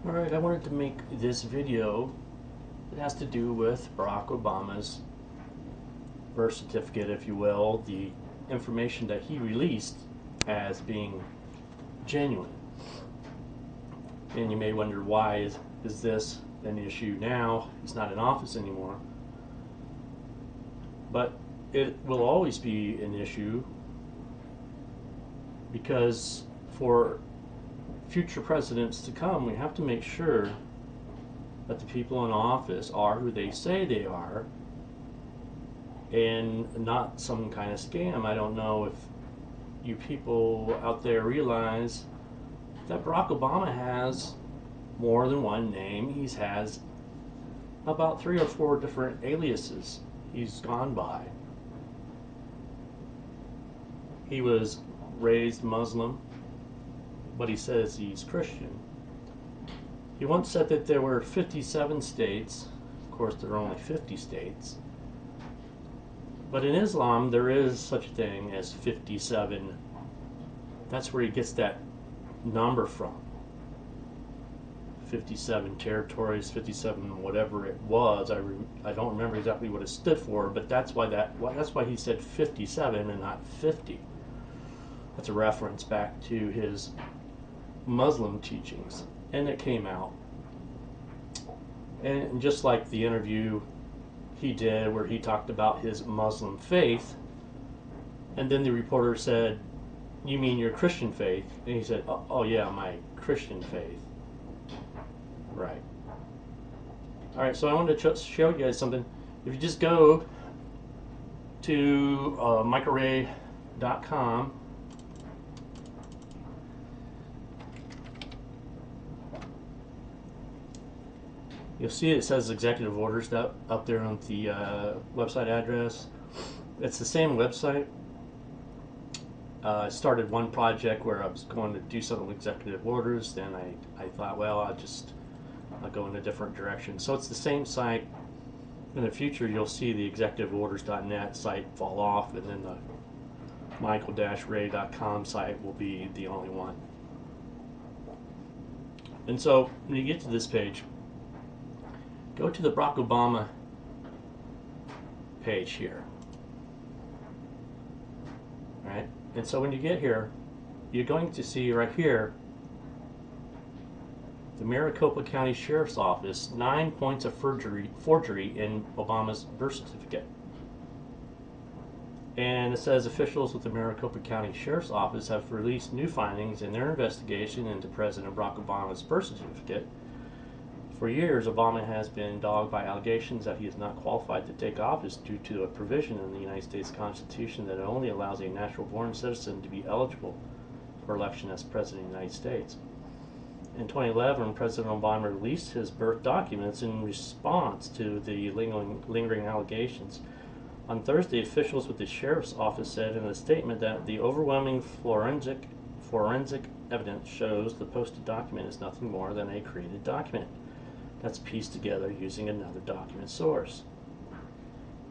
Alright, I wanted to make this video that has to do with Barack Obama's birth certificate, if you will, the information that he released as being genuine. And you may wonder, why is this an issue now? He's not in office anymore. But it will always be an issue, because for future presidents to come, we have to make sure that the people in office are who they say they are and not some kind of scam. I don't know if you people out there realize that Barack Obama has more than one name. He has about 3 or 4 different aliases he's gone by. He was raised Muslim, but he says he's Christian. He once said that there were 57 states. Of course, there are only 50 states. But in Islam, there is such a thing as 57. That's where he gets that number from. 57 territories, 57 whatever it was. I don't remember exactly what it stood for, but that's why he said 57 and not 50. That's a reference back to his Muslim teachings, and it came out. And just like the interview he did where he talked about his Muslim faith, and then the reporter said, "You mean your Christian faith?" And he said, "Oh yeah, my Christian faith." Right. Alright, so I wanted to show you guys something. If you just go to microray.com, you'll see it says executive orders up there on the website address. It's the same website. I started one project where I was going to do something with executive orders. Then I thought, well, I'll go in a different direction. So it's the same site. In the future, you'll see the executiveorders.net site fall off, and then the michael-ray.com site will be the only one. And so when you get to this page, go to the Barack Obama page here. Right? And so when you get here, you're going to see right here the Maricopa County Sheriff's Office, 9 points of forgery in Obama's birth certificate. And it says officials with the Maricopa County Sheriff's Office have released new findings in their investigation into President Barack Obama's birth certificate. For years, Obama has been dogged by allegations that he is not qualified to take office due to a provision in the United States Constitution that only allows a natural-born citizen to be eligible for election as President of the United States. In 2011, President Obama released his birth documents in response to the lingering allegations. On Thursday, officials with the Sheriff's Office said in a statement that the overwhelming forensic evidence shows the posted document is nothing more than a created document that's pieced together using another document source.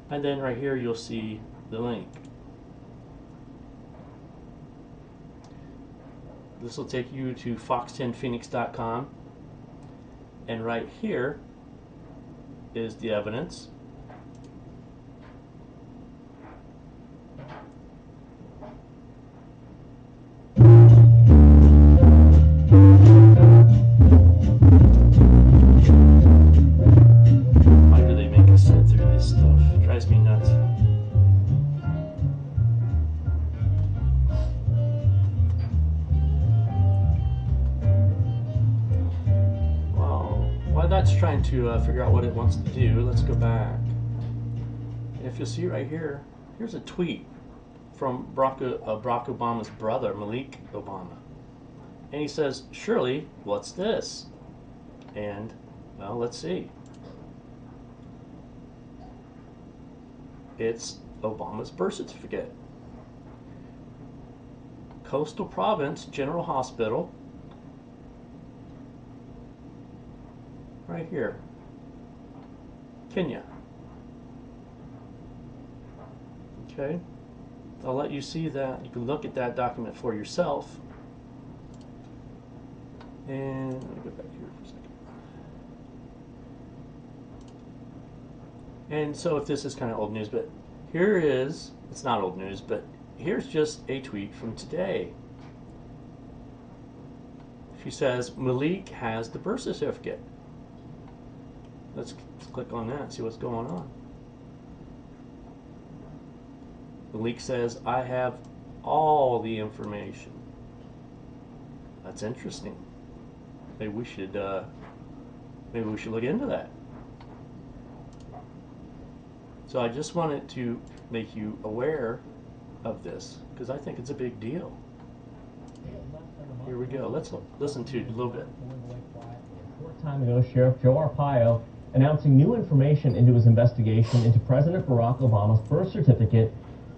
And then right here you'll see the link. This will take you to fox10phoenix.com, and right here is the evidence. Why do they make us sit through this stuff? It drives me nuts. While that's trying to figure out what it wants to do, let's go back. And if you'll see right here, here's a tweet from Barack Obama's brother, Malik Obama. And he says, "Surely, what's this?" And, well, let's see. It's Obama's birth certificate. Coastal Province General Hospital. Right here. Kenya. Okay. I'll let you see that. You can look at that document for yourself. And let me go back here for a second. And so if this is kind of old news, but here is, it's not old news, but here's just a tweet from today. She says, Malik has the birth certificate. Let's click on that and see what's going on. Malik says, I have all the information. That's interesting. Maybe we should look into that. So I just wanted to make you aware of this because I think it's a big deal. Here we go. Let's listen to it a little bit. A short time ago, Sheriff Joe Arpaio announcing new information into his investigation into President Barack Obama's birth certificate.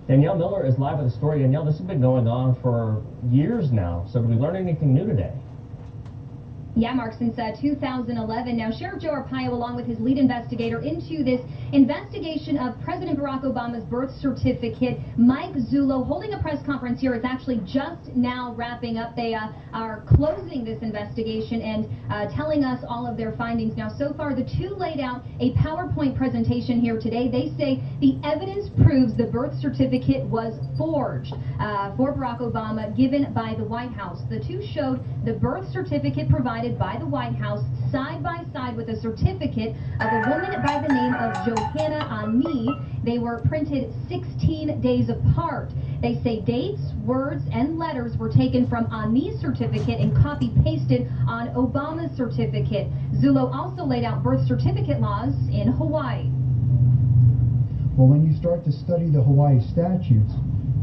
Danielle Miller is live with the story. Danielle, this has been going on for years now. So did we learn anything new today? Yeah, Mark, since 2011. Now, Sheriff Joe Arpaio, along with his lead investigator into this investigation of President Barack Obama's birth certificate, Mike Zullo, holding a press conference here, is actually just now wrapping up. They are closing this investigation and telling us all of their findings. Now, so far, the two laid out a PowerPoint presentation here today. They say the evidence proves the birth certificate was forged for Barack Obama, given by the White House. The two showed the birth certificate provided by the White House side by side with a certificate of a woman by the name of Johanna Ani. They were printed 16 days apart. They say dates, words, and letters were taken from Ani's certificate and copy-pasted on Obama's certificate. Zullo also laid out birth certificate laws in Hawaii. Well, when you start to study the Hawaii statutes,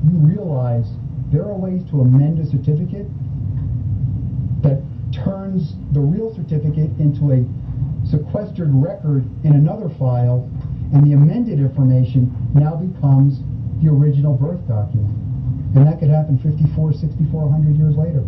you realize there are ways to amend a certificate that turns the real certificate into a sequestered record in another file, and the amended information now becomes the original birth document. And that could happen 54, 64, 100 years later.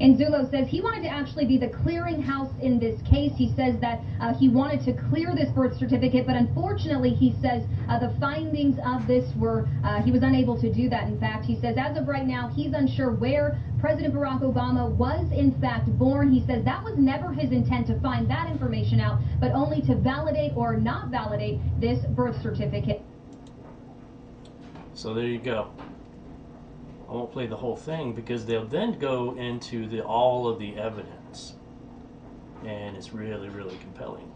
And Zullo says he wanted to actually be the clearinghouse in this case. He says that he wanted to clear this birth certificate, but unfortunately, he says the findings of this were, he was unable to do that. In fact, he says as of right now, he's unsure where President Barack Obama was in fact born. He says that was never his intent to find that information out, but only to validate or not validate this birth certificate. So there you go. I won't play the whole thing because they'll then go into all of the evidence, and it's really, really compelling.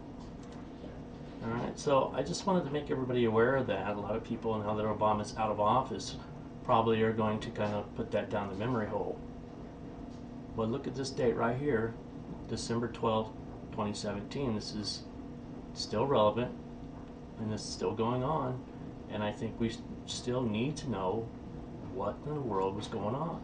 All right, so I just wanted to make everybody aware of that. A lot of people, now that Obama's out of office, probably are going to kind of put that down the memory hole. But look at this date right here, December 12th, 2017. This is still relevant, and it's still going on, and I think we still need to know what in the world was going on.